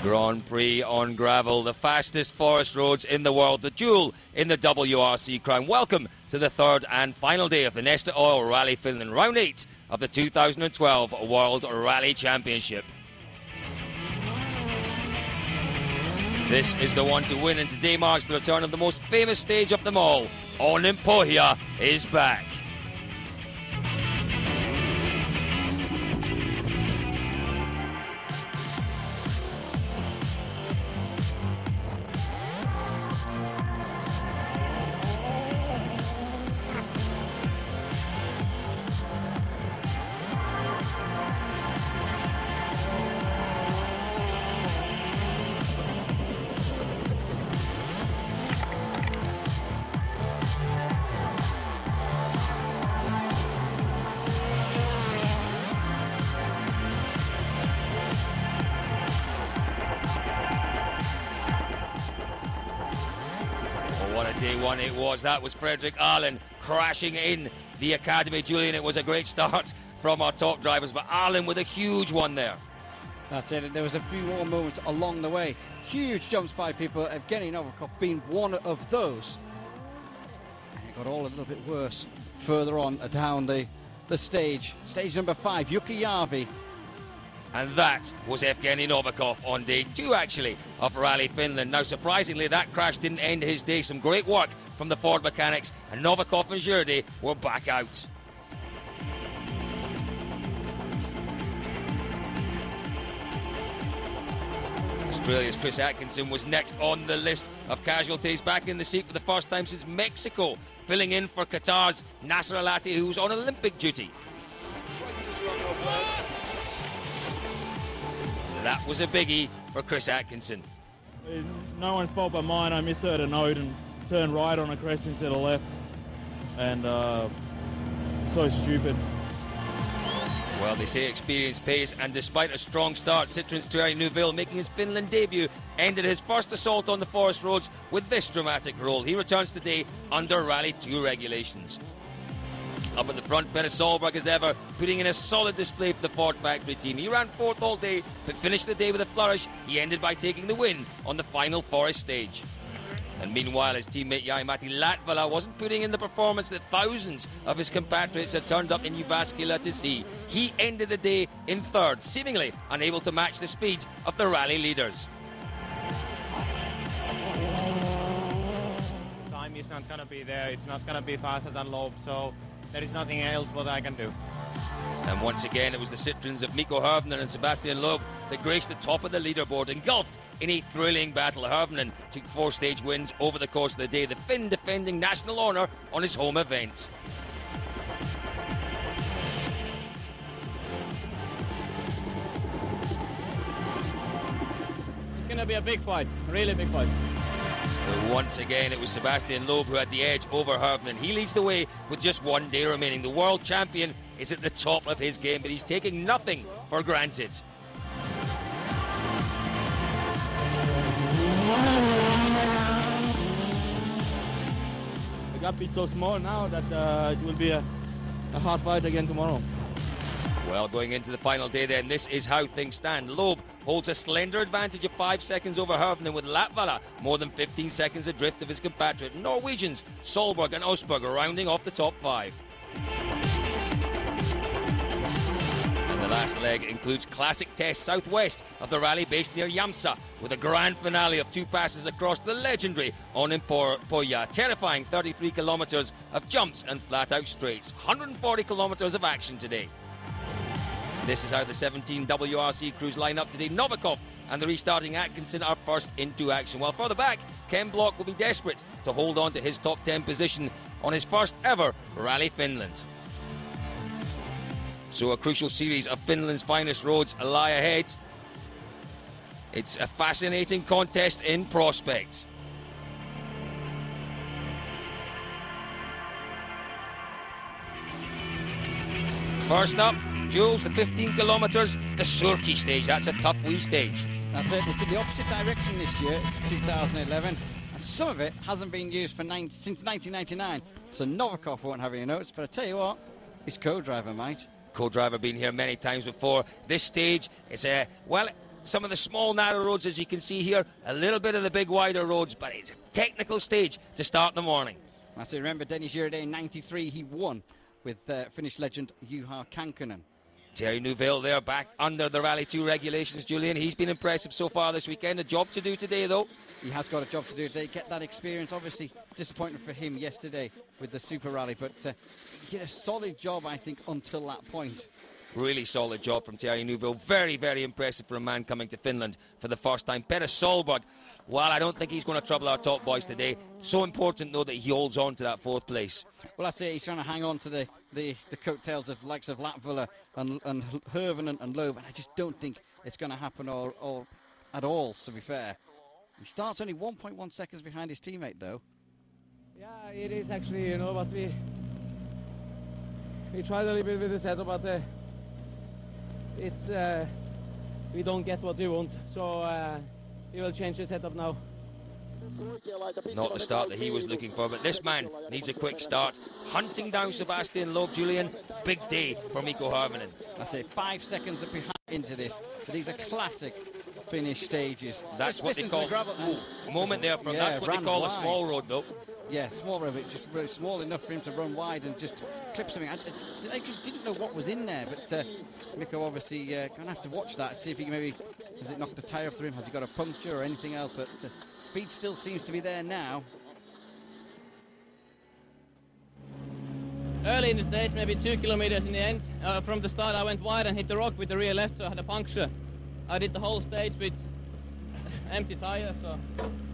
Grand Prix on gravel, the fastest forest roads in the world, the jewel in the WRC crown. Welcome to the third and final day of the Neste Oil Rally Finland, round 8 of the 2012 World Rally Championship. This is the one to win, and today marks the return of the most famous stage of them all. Pohja is back. What a day one it was. That was Frederick Allen crashing in the Academy. Julian, it was a great start from our top drivers, but Allen with a huge one there. That's it. There was a few more moments along the way. Huge jumps by people. Evgeny Novikov being one of those. And it got all a little bit worse further on down the stage. Stage number 5, Jukka Järvi. And that was Evgeny Novikov on day 2, actually, of Rally Finland. Now, surprisingly, that crash didn't end his day. Some great work from the Ford mechanics, and Novikov and Jurdy were back out. Australia's Chris Atkinson was next on the list of casualties, back in the seat for the first time since Mexico, filling in for Qatar's Nasser Al-Attiyah, who's on Olympic duty. That was a biggie for Chris Atkinson. No one's fault but mine. I misheard a note and turned right on a crest instead of left. And so stupid. Well, they say experience pays, and despite a strong start, Citroen's Thierry Neuville, making his Finland debut, ended his first assault on the forest roads with this dramatic roll. He returns today under Rally 2 regulations. Up at the front, Peter Solberg as ever, putting in a solid display for the Ford factory team. He ran 4th all day, but finished the day with a flourish. He ended by taking the win on the final forest stage. And meanwhile, his teammate Jari-Matti Latvala wasn't putting in the performance that thousands of his compatriots had turned up in Jyväskylä to see. He ended the day in 3rd, seemingly unable to match the speed of the rally leaders. The time is not going to be there. It's not going to be faster than Loeb, so there is nothing else what I can do. And once again, it was the Citroens of Mikko Hirvonen and Sebastian Loeb that graced the top of the leaderboard, engulfed in a thrilling battle. Hirvonen took 4 stage wins over the course of the day, the Finn defending national honour on his home event. It's going to be a big fight, really big fight. But once again, it was Sebastian Loeb who had the edge over Hirvonen. He leads the way with just 1 day remaining. The world champion is at the top of his game, but he's taking nothing for granted. The gap is so small now that it will be a hard fight again tomorrow. Well, going into the final day then, this is how things stand. Loeb holds a slender advantage of 5 seconds over Hirvonen, with Latvala more than 15 seconds adrift of his compatriot. Norwegians Solberg and Østberg rounding off the top 5. And the last leg includes Classic Test Southwest of the rally, based near Jämsä, with a grand finale of 2 passes across the legendary Pohja. Terrifying 33 kilometres of jumps and flat-out straights. 140 kilometres of action today. This is how the 17 WRC crews line up today. Novikov and the restarting Atkinson are first into action, while further back, Ken Block will be desperate to hold on to his top 10 position on his first ever Rally Finland. So a crucial series of Finland's finest roads lie ahead. It's a fascinating contest in prospect. First up, Jules, the 15 kilometres, the Surkey stage. That's a tough wee stage. That's it. It's in the opposite direction this year to 2011. And some of it hasn't been used for since 1999. So Novikov won't have any notes. But I tell you what, his co-driver might. Co-driver been here many times before. This stage is well, some of the small narrow roads, as you can see here, a little bit of the big wider roads, but it's a technical stage to start the morning. That's it. Remember, Denny Girardet in '93, he won with Finnish legend Juha Kankkunen. Thierry Neuville there, back under the Rally 2 regulations, Julian. He's been impressive so far this weekend. A job to do today, though. He has got a job to do today, get that experience. Obviously, disappointing for him yesterday with the Super Rally, but he did a solid job, I think, until that point. Really solid job from Thierry Neuville. Very, very impressive for a man coming to Finland for the first time. Petter Solberg, well, I don't think he's going to trouble our top boys today. So important, though, that he holds on to that 4th place. Well, that's it. He's trying to hang on to the coattails of likes of Latvala and Hirvonen and Loeb, and I just don't think it's going to happen or at all, to be fair. He starts only 1.1 seconds behind his teammate, though. Yeah, it is actually, you know, but we tried a little bit with the setup, but it's we don't get what we want, so we will change the setup now. Not the start that he was looking for, but this man needs a quick start. Hunting down Sebastian Loeb, Julian. Big day for Mikko Hirvonen. That's it, 5 seconds behind into this. But these are classic Finnish stages. That's what they call moment there from. That's what they call a small road, though. Yeah, small road, but just really small enough for him to run wide and just clip something. I just didn't know what was in there, but Mikko obviously going to have to watch that, see if he can maybe, has it knocked the tyre through him, has he got a puncture or anything else, but speed still seems to be there now. Early in the stage, maybe 2 kilometers in the end, from the start I went wide and hit the rock with the rear left, so I had a puncture. I did the whole stage with empty tyres, so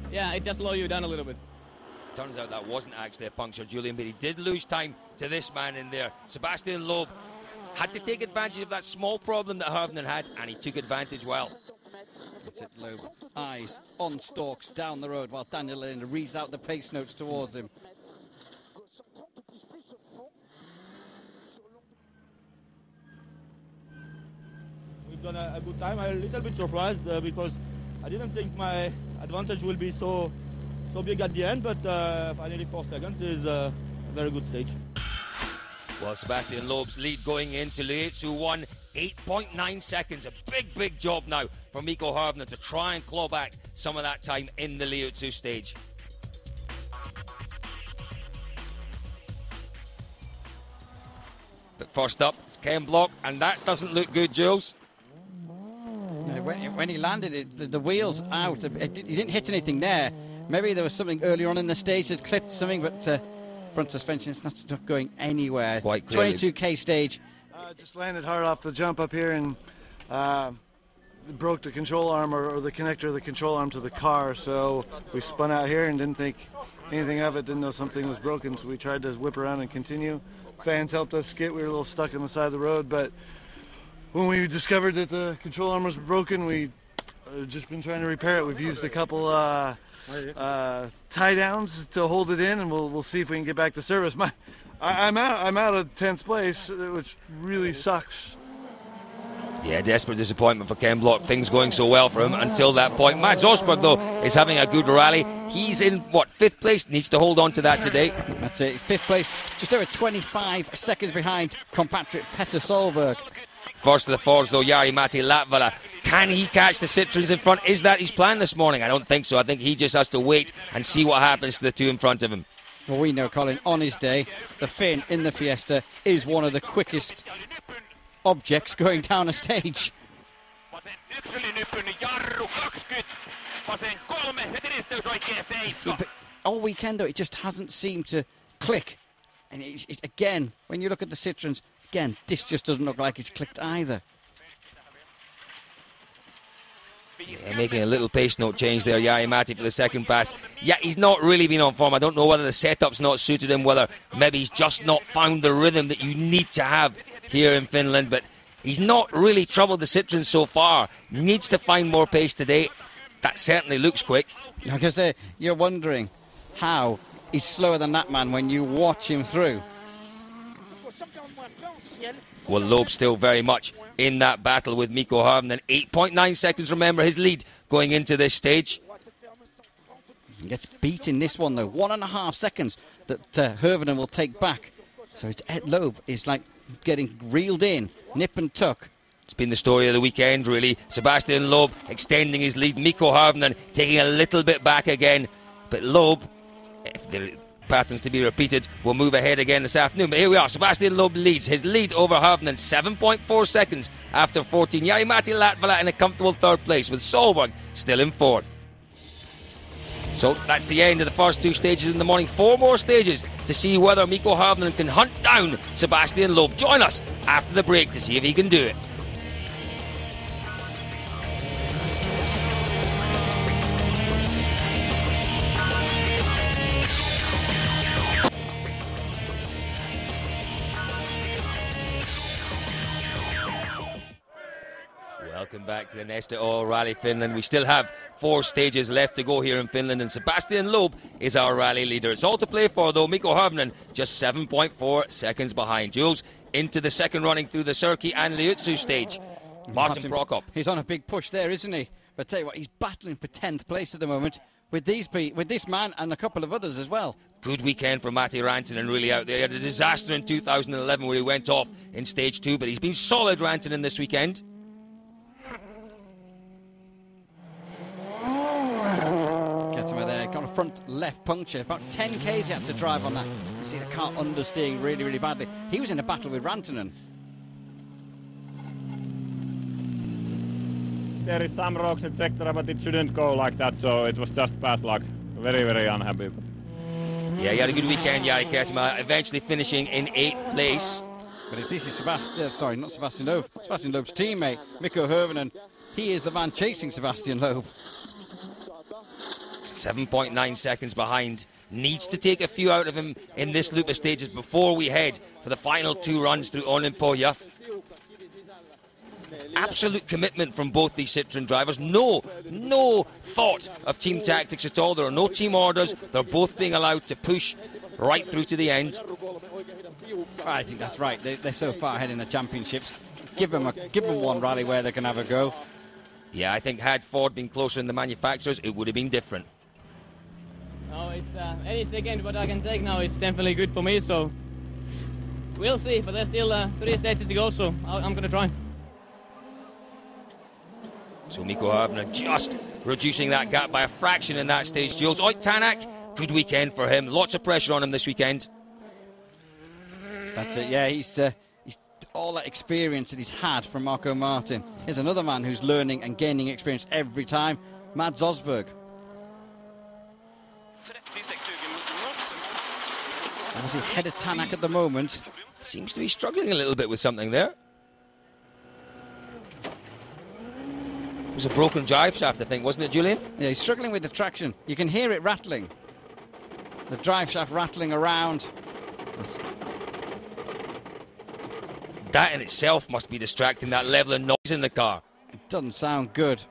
yeah, it just slows you down a little bit. Turns out that wasn't actually a puncture, Julian, but he did lose time to this man in there. Sebastian Loeb had to take advantage of that small problem that Hirvonen had, and he took advantage well. That's it, Loeb. Eyes on stalks down the road while Daniel Lind reads out the pace notes towards him. We've done a good time. I'm a little bit surprised because I didn't think my advantage will be so big at the end, but finally 4 seconds is a very good stage. Well, Sebastian Loeb's lead going into Lietzu won 8.9 seconds. A big job now for Mikko Hirvonen to try and claw back some of that time in the Lietzu stage. But first up, it's Ken Block, and that doesn't look good, Jules. No, when he landed it, the wheels out. He didn't hit anything there. Maybe there was something earlier on in the stage that clipped something, but front suspension is not going anywhere. Quite clearly. 22k stage. Just landed hard off the jump up here and broke the control arm or the connector of the control arm to the car. So we spun out here and didn't think anything of it, didn't know something was broken. So we tried to whip around and continue. Fans helped us skid. We were a little stuck on the side of the road, but when we discovered that the control arm was broken, we just been trying to repair it. We've used a couple tie downs to hold it in, and we'll see if we can get back to service. I'm out of 10th place, which really sucks. Yeah, desperate disappointment for Ken Block. Things going so well for him until that point. Mats Osberg, though, is having a good rally. He's in, 5th place? Needs to hold on to that today. That's it, 5th place, just over 25 seconds behind compatriot Petter Solberg. First of the Fords, though, Jari-Matti Latvala. Can he catch the Citroens in front? Is that his plan this morning? I don't think so. I think he just has to wait and see what happens to the two in front of him. Well, we know, Colin, on his day, the Finn in the Fiesta is one of the quickest objects going down a stage. But all weekend, though, it just hasn't seemed to click. And again, when you look at the Citroens, again, this just doesn't look like it's clicked either. Yeah, making a little pace note change there, Jari-Matti for the second pass. Yeah, he's not really been on form. I don't know whether the setup's not suited him, whether maybe he's just not found the rhythm that you need to have here in Finland, but he's not really troubled the Citroen so far. Needs to find more pace today. That certainly looks quick. Because you're wondering how he's slower than that man when you watch him through. Well, Loeb still very much in that battle with Mikko Hirvonen. 8.9 seconds, remember, his lead going into this stage. He gets beat in this one, though. 1.5 seconds that Hirvonen will take back. So Loeb is like getting reeled in, nip and tuck. It's been the story of the weekend, really. Sebastian Loeb extending his lead. Mikko Harvinen taking a little bit back again. But Loeb, if the pattern's to be repeated, will move ahead again this afternoon. But here we are. Sebastian Loeb leads. His lead over Harvinen, 7.4 seconds after 14. Jari-Matti Latvala in a comfortable third place, with Solberg still in fourth. So that's the end of the first two stages in the morning. 4 more stages to see whether Mikko Harvinen can hunt down Sebastian Loeb. Join us after the break to see if he can do it. Welcome back to the Nesta Oil Rally Finland. We still have 4 stages left to go here in Finland, and Sebastian Loeb is our rally leader. It's all to play for, though. Mikko Harvinen just 7.4 seconds behind. Jules into the second running through the Syrki and Liutsu stage. Martin Prokop. He's on a big push there, isn't he? But tell you what, he's battling for 10th place at the moment with this man and a couple of others as well. Good weekend for Matti Rantanen, really out there. He had a disaster in 2011 where he went off in stage 2, but he's been solid, Rantanen, this weekend. There, got a front left puncture. About 10 k's he had to drive on that. You see the car understeering really, really badly. He was in a battle with Rantanen. There is some rocks, etc., but it shouldn't go like that, so it was just bad luck. Very, very unhappy. Yeah, he had a good weekend, Jari Kesma, eventually finishing in 8th place. But if this is Sebastian Loeb, Sebastian Loeb's teammate, Mikko Harvinen, he is the man chasing Sebastian Loeb. 7.9 seconds behind. Needs to take a few out of him in this loop of stages before we head for the final 2 runs through Olympia. Absolute commitment from both these Citroen drivers. No thought of team tactics at all. There are no team orders. They're both being allowed to push right through to the end. I think that's right. They're so far ahead in the championships. Give them one rally where they can have a go. Yeah, I think had Ford been closer in the manufacturers, it would have been different. No, it's any second what I can take now is definitely good for me, so we'll see. But there's still 3 stages to go, so I'm going to try. So Mikko Harvinen just reducing that gap by a fraction in that stage. Jules Oit-Tanak, good weekend for him. Lots of pressure on him this weekend. That's it, yeah, he's all that experience that he's had from Marco Martin. Here's another man who's learning and gaining experience every time, Mads Osberg. Obviously head of Tanak at the moment. Seems to be struggling a little bit with something there. It was a broken drive shaft, I think, wasn't it, Julian? Yeah, he's struggling with the traction. You can hear it rattling. The drive shaft rattling around. That in itself must be distracting, that level of noise in the car. It doesn't sound good.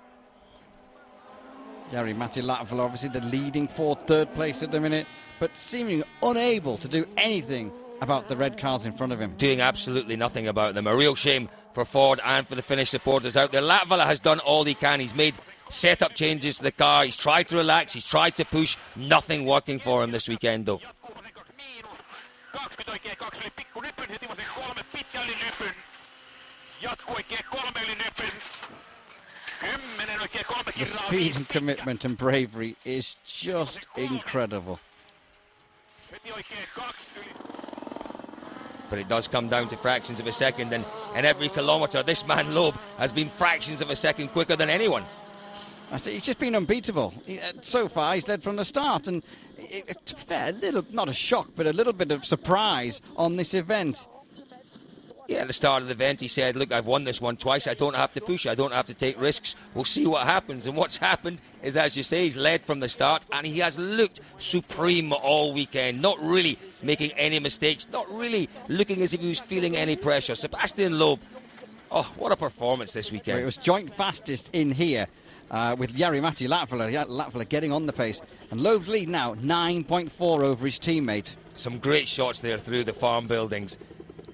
Jari-Matti Latvala, obviously the leading third place at the minute, but seeming unable to do anything about the red cars in front of him. Doing absolutely nothing about them. A real shame for Ford and for the Finnish supporters out there. Latvala has done all he can. He's made setup changes to the car. He's tried to relax. He's tried to push. Nothing working for him this weekend, though. The speed and commitment and bravery is just incredible. But it does come down to fractions of a second, and in every kilometre, this man Loeb has been fractions of a second quicker than anyone. I say he's just been unbeatable. So far, he's led from the start, and to be fair, not a shock, but a little bit of surprise on this event. Yeah, at the start of the event, he said, look, I've won this one twice. I don't have to push. I don't have to take risks. We'll see what happens. And what's happened is, as you say, he's led from the start, and he has looked supreme all weekend, not really making any mistakes, not really looking as if he was feeling any pressure. Sebastian Loeb, oh, what a performance this weekend. Well, it was joint fastest in here with Jari-Matti Latvala. Latvala getting on the pace. And Loeb's lead now 9.4 over his teammate. Some great shots there through the farm buildings.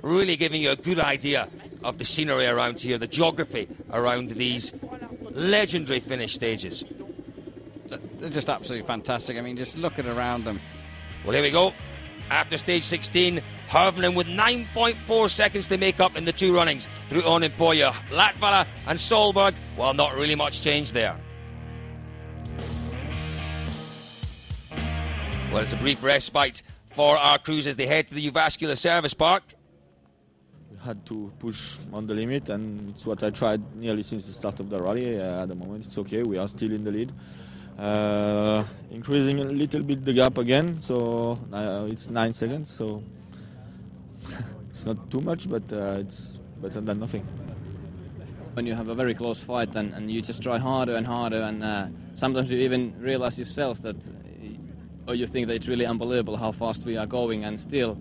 Really giving you a good idea of the scenery around here, the geography around these legendary Finnish stages. They're just absolutely fantastic. I mean, just look at around them. Well, here we go. After stage 16, Harvinen with 9.4 seconds to make up in the two runnings through Onimpoja. Latvala and Solberg, well, not really much change there. Well, it's a brief respite for our crews as they head to the Uvascular Service Park. We had to push on the limit, and it's what I tried nearly since the start of the rally. At the moment, it's okay. We are still in the lead. Increasing a little bit the gap again, so it's 9 seconds. So it's not too much, but it's better than nothing. When you have a very close fight and you just try harder and harder, and sometimes you even realize yourself that, or you think that it's really unbelievable how fast we are going, and still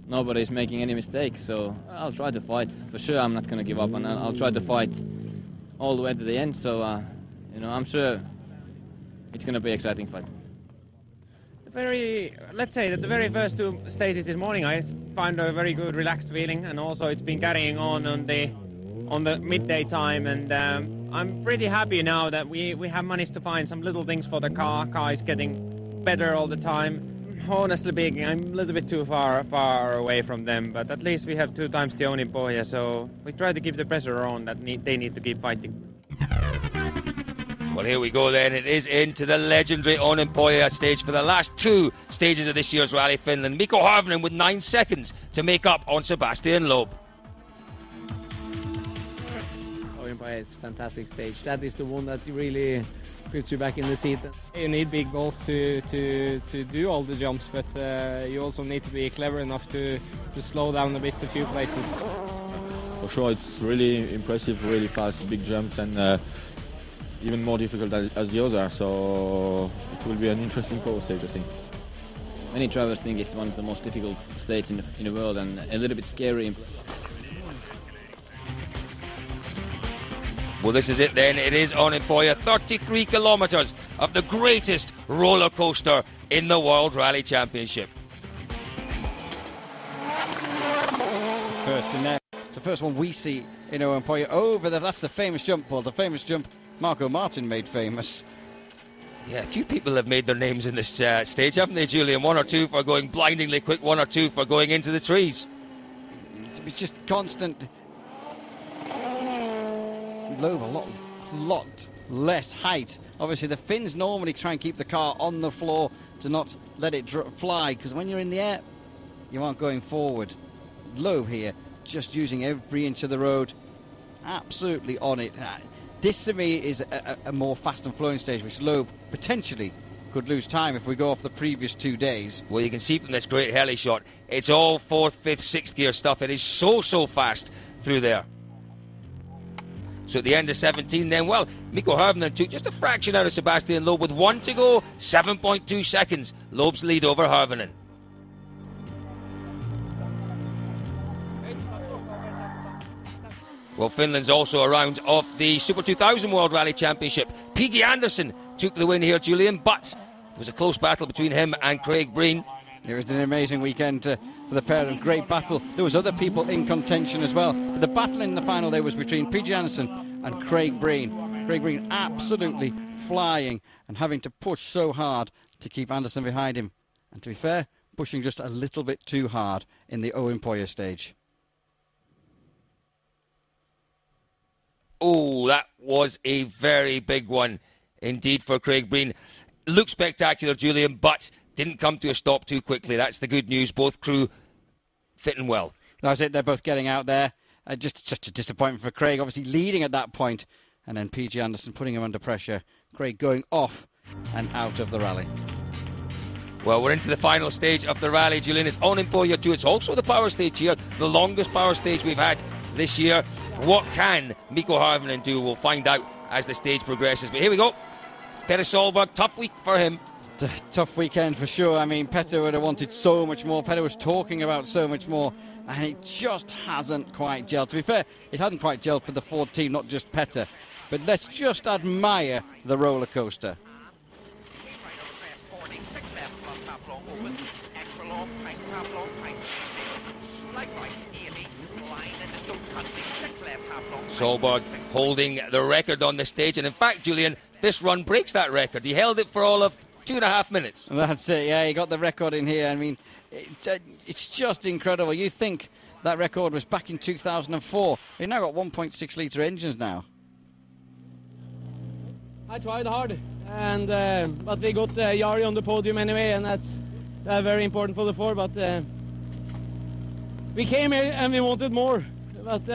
nobody is making any mistakes. So I'll try to fight. For sure, I'm not going to give up, and I'll try to fight all the way to the end. So I'm sure it's going to be an exciting fight. Let's say that the very first two stages this morning, I found a very good relaxed feeling, and also it's been carrying on the midday time, and I'm pretty happy now that we have managed to find some little things for the car. Car is getting better all the time. Honestly speaking, I'm a little bit too far away from them, but at least we have 2 times the Onimpoja, so we try to keep the pressure on that they need to keep fighting. Well, here we go then. It is into the legendary Onimpoja stage for the last 2 stages of this year's Rally Finland. Mikko Harvinen with 9 seconds to make up on Sebastian Loeb. Onimpoja is a fantastic stage. That is the one that really puts you back in the seat. You need big balls to do all the jumps, but you also need to be clever enough to slow down a bit a few places. For sure, it's really impressive, really fast, big jumps, and even more difficult as the others are. So it will be an interesting power stage, I think. Many drivers think it's one of the most difficult stages in the world, and a little bit scary. Well, this is it then. It is Onimpoja, 33 kilometres of the greatest roller coaster in the World Rally Championship. First in there. It's the first one we see in Onimpoja over there. That's the famous jump, Paul. The famous jump Marco Martin made famous. Yeah, a few people have made their names in this stage, haven't they, Julian? 1 or 2 for going blindingly quick, 1 or 2 for going into the trees. It's just constant. Loeb a lot less height. Obviously, the Finns normally try and keep the car on the floor to not let it fly, because when you're in the air, you aren't going forward. Loeb here, just using every inch of the road, absolutely on it. This, to me, is a more fast and flowing stage, which Loeb potentially could lose time if we go off the previous 2 days. Well, you can see from this great heli shot, it's all 4th, 5th, 6th gear stuff. It is so fast through there. So at the end of 17 then, well, Mikko Harvinen took just a fraction out of Sebastian Loeb with 1 to go, 7.2 seconds. Loeb's lead over Harvinen. Well, Finland's also a round of the Super 2000 World Rally Championship. P.G. Anderson took the win here, Julian, but there was a close battle between him and Craig Breen. It was an amazing weekend for the pair of great battle. There was other people in contention as well. But the battle in the final day was between P.G. Anderson and Craig Breen. Craig Breen absolutely flying and having to push so hard to keep Anderson behind him. And to be fair, pushing just a little bit too hard in the Onimpoja stage. Oh, that was a very big one indeed for Craig Breen. Looked spectacular, Julian, but didn't come to a stop too quickly. That's the good news. Both crew fitting well. That's it. They're both getting out there. Just such a disappointment for Craig, obviously leading at that point, and then P.G. Anderson putting him under pressure. Craig going off and out of the rally. Well, we're into the final stage of the rally, Julian. It's Onimpoja 2. It's also the power stage here, the longest power stage we've had this year. What can Mikko Harvinen do? We'll find out as the stage progresses. But here we go. Petter Solberg, tough week for him. Tough weekend for sure. I mean, Petter would have wanted so much more. Petter was talking about so much more, and it just hasn't quite gelled. To be fair, it hadn't quite gelled for the Ford team, not just Petter. But let's just admire the roller coaster. Solberg holding the record on the stage, and in fact, Julian, this run breaks that record. He held it for all of 2.5 minutes. That's it, yeah, he got the record in here. I mean, It's just incredible. You think that record was back in 2004. They've now got 1.6 litre engines now. I tried hard, and but we got Jari on the podium anyway, and that's very important for the four. But we came here and we wanted more. But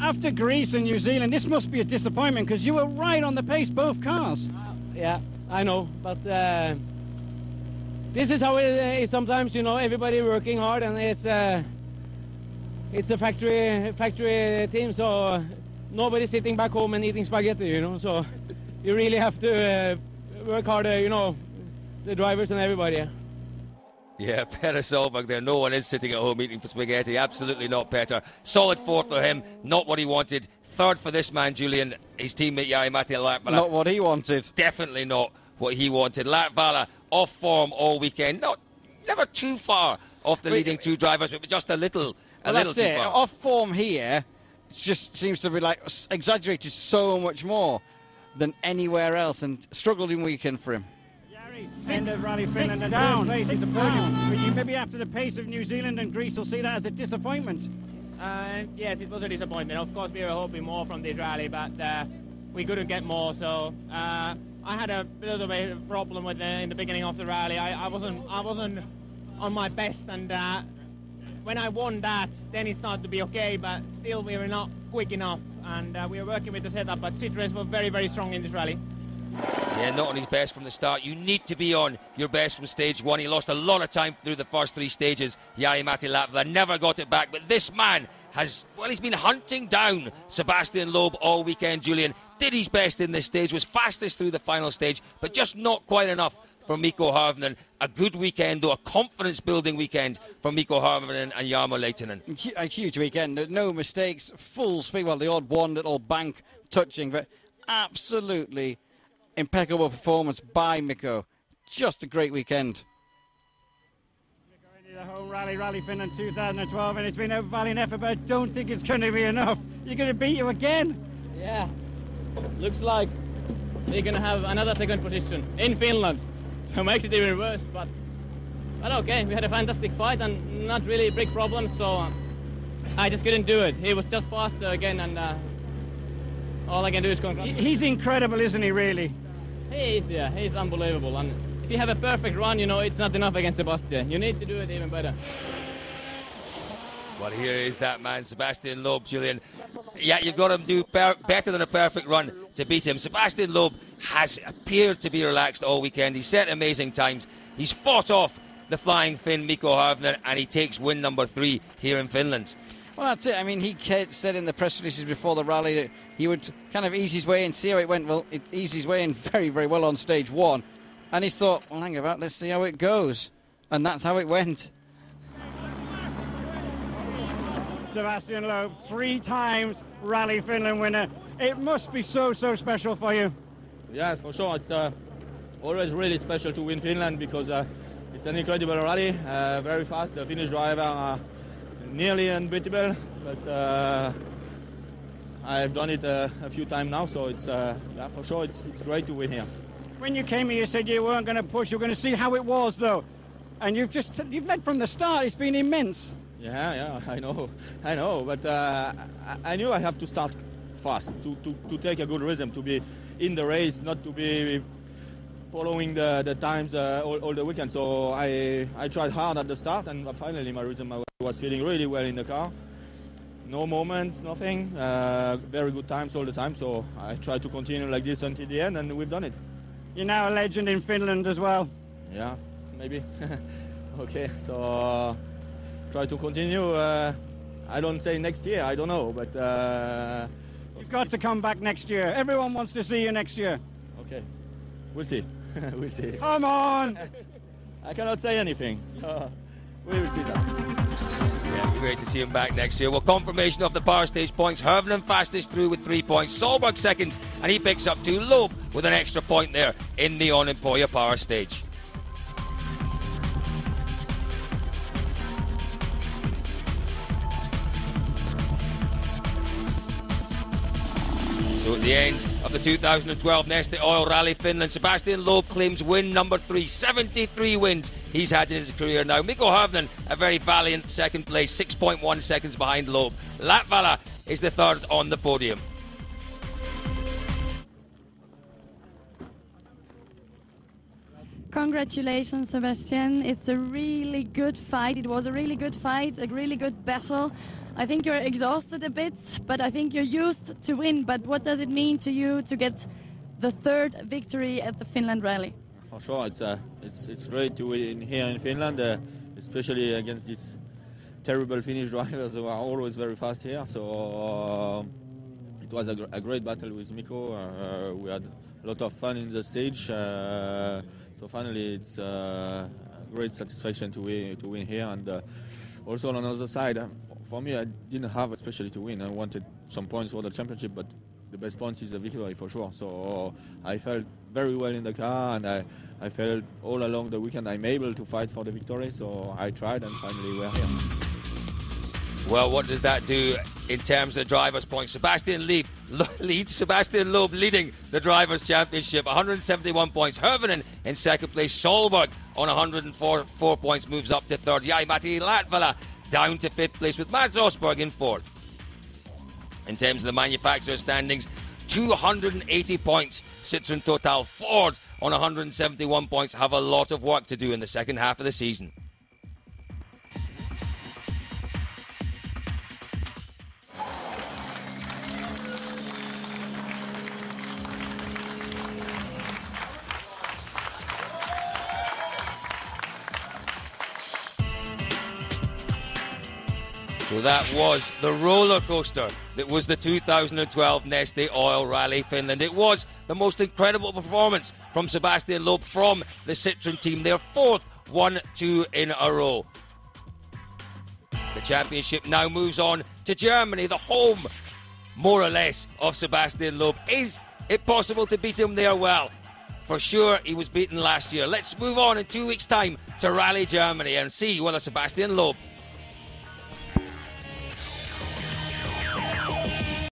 after Greece and New Zealand, this must be a disappointment because you were right on the pace, both cars. Yeah, I know, but this is how it is sometimes. You know, everybody working hard, and it's a factory team, so nobody's sitting back home and eating spaghetti. You know, so you really have to work harder. You know, the drivers and everybody. Yeah, Peter Solberg there. No one is sitting at home eating for spaghetti. Absolutely not, Peter. Solid fourth for him. Not what he wanted. Third for this man, Julian, his teammate Jari-Matti Latvala. Not what he wanted. Definitely not what he wanted. Latvala off form all weekend. Never too far off the leading two drivers, but just a little too far. Off form here just seems to be like exaggerated so much more than anywhere else, and struggled in weekend for him. End of Rally Finland and down. Place is the podium. But you maybe after the pace of New Zealand and Greece will see that as a disappointment. Yes, it was a disappointment. Of course, we were hoping more from this rally, but we couldn't get more. So I had a bit of a problem with in the beginning of the rally. I wasn't on my best, and when I won that, then it started to be okay. But still, we were not quick enough, and we were working with the setup. But Citroens were very, very strong in this rally. Yeah, not on his best from the start. You need to be on your best from stage one. He lost a lot of time through the first three stages. Jari-Matti Latvala never got it back. But this man has, well, he's been hunting down Sebastian Loeb all weekend, Julian. Did his best in this stage, was fastest through the final stage, but just not quite enough for Mikko Hirvonen. A good weekend, though, a confidence-building weekend for Mikko Hirvonen and Jarmo Lehtinen. A huge weekend. No mistakes, full speed. Well, the odd one little bank touching, but absolutely impeccable performance by Mikko. Just a great weekend. The home Rally Finland 2012, and it's been a valiant effort, but I don't think it's going to be enough. You're going to beat you again. Yeah, looks like we're going to have another second position in Finland. So it makes it even worse, but okay, we had a fantastic fight and not really big problems, so I just couldn't do it. He was just faster again, and all I can do is congratulate. He's incredible, isn't he, really? He is, yeah, he's unbelievable. And if you have a perfect run, you know, it's not enough against Sebastian. You need to do it even better. Well, here is that man, Sebastian Loeb, Julian. Yeah, you've got to do better than a perfect run to beat him. Sebastian Loeb has appeared to be relaxed all weekend. He's set amazing times. He's fought off the flying Finn, Mikko Hirvonen, and he takes win number 3 here in Finland. Well, that's it. I mean, he said in the press releases before the rally that he would kind of ease his way and see how it went. Well, it eased his way in very, very well on stage 1. And he thought, well, hang about, let's see how it goes. And that's how it went. Sebastian Loeb, 3 times Rally Finland winner. It must be so, so special for you. Yes, for sure. It's always really special to win Finland because it's an incredible rally, very fast. The Finnish driver are nearly unbeatable, but I've done it a few times now, so it's yeah, for sure it's great to win here. When you came here, you said you weren't going to push. You were going to see how it was, though, and you've led from the start. It's been immense. Yeah, I know, but I knew I have to start fast to take a good rhythm, to be in the race, not to be following the times all the weekend. So I tried hard at the start, and finally my rhythm, I was feeling really well in the car. No moments, nothing, very good times all the time. So I tried to continue like this until the end, and we've done it. You're now a legend in Finland as well. Yeah, maybe. Okay, so try to continue. I don't say next year, I don't know, but you've got to come back next year. Everyone wants to see you next year. Okay, we'll see. We'll see. Come on! I cannot say anything. We will see that. Yeah, it'd be great to see him back next year. Well, confirmation of the power stage points. Hirvonen fastest through with 3 points. Solberg second, and he picks up 2. Loeb with an extra point there in the Onnenpohja power stage. So at the end of the 2012 Neste Oil Rally Finland, Sebastian Loeb claims win number 3. 73 wins he he's had in his career now. Mikko Hirvonen, a very valiant second place, 6.1 seconds behind Loeb. Latvala is the third on the podium. Congratulations, Sebastian. It's a really good fight. It was a really good fight, a really good battle. I think you're exhausted a bit, but I think you're used to win. But what does it mean to you to get the third victory at the Finland Rally? For sure, it's great to win here in Finland, especially against these terrible Finnish drivers who are always very fast here. So it was a great battle with Mikko. We had a lot of fun in the stage. So finally, it's a great satisfaction to win here. And also on another side, for me, I didn't have especially to win. I wanted some points for the championship, but the best points is the victory for sure. So I felt very well in the car, and I felt all along the weekend I'm able to fight for the victory. So I tried, and finally we're here. Well, what does that do in terms of drivers' points? Sebastian Loeb leading the Drivers' Championship, 171 points. Hirvonen in second place. Solberg on 104 points moves up to third. Jari-Matti Latvala down to fifth place with Mats Osberg in fourth. In terms of the manufacturer standings, 280 points. Citroën Total. Ford on 171 points have a lot of work to do in the second half of the season. So that was the roller coaster that was the 2012 Neste Oil Rally Finland. It was the most incredible performance from Sebastian Loeb from the Citroën team. Their fourth 1-2 in a row. The championship now moves on to Germany, the home, more or less, of Sebastian Loeb. Is it possible to beat him there? Well, for sure he was beaten last year. Let's move on in 2 weeks' time to Rally Germany and see whether Sebastian Loeb